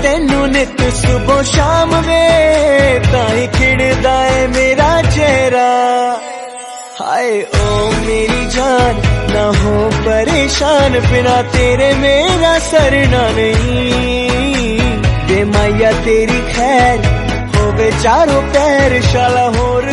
तेनू नित सुबह शाम वे ताई खिड़दा है मेरा चेहरा। हाय ओ मेरी जान ना हो परेशान, बिना तेरे मेरा सरना नहीं। दे माया तेरी खैर होवे चारों पैर, शाला होर